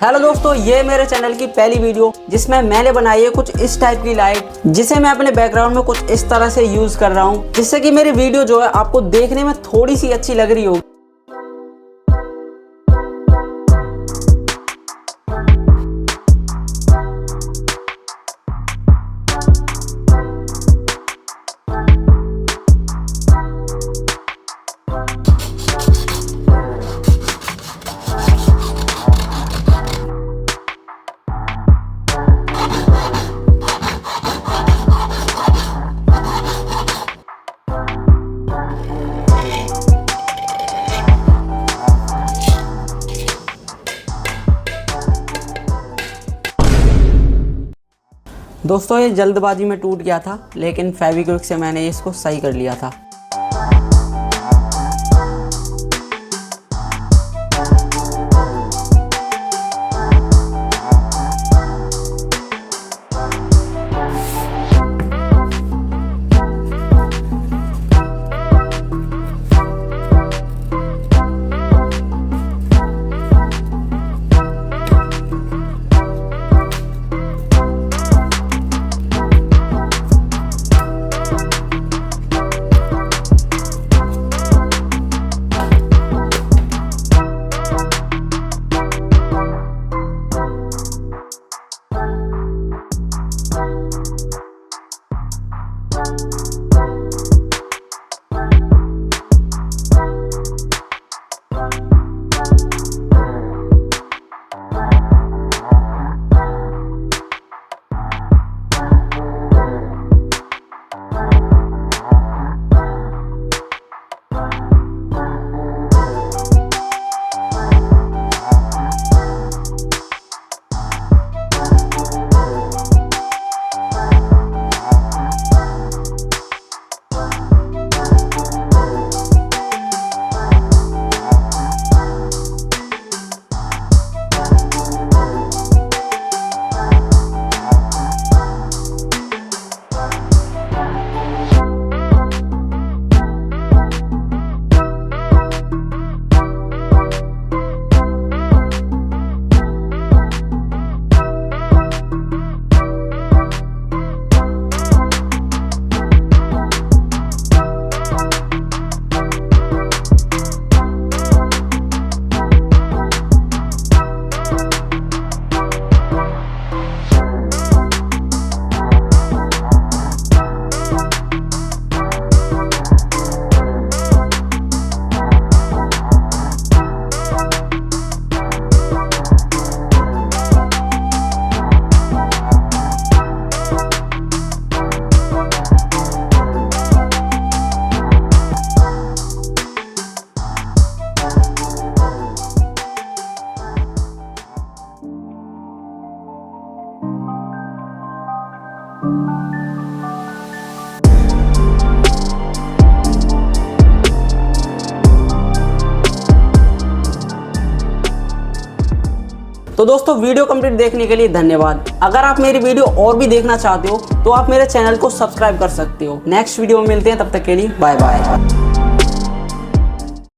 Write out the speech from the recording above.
Hello दोस्तों, ये मेरे चैनल की पहली वीडियो जिसमें मैंने बनाई है कुछ इस टाइप की लाइट, जिसे मैं अपने बैकग्राउंड में कुछ इस तरह से यूज कर रहा हूँ, जिससे कि मेरी वीडियो जो है आपको देखने में थोड़ी सी अच्छी लग रही होगी। दोस्तों, ये जल्दबाजी में टूट गया था, लेकिन फेविक्विक से मैंने इसको सही कर लिया था। तो दोस्तों, वीडियो कंप्लीट देखने के लिए धन्यवाद। अगर आप मेरी वीडियो और भी देखना चाहते हो तो आप मेरे चैनल को सब्सक्राइब कर सकते हो। नेक्स्ट वीडियो में मिलते हैं, तब तक के लिए बाय बाय।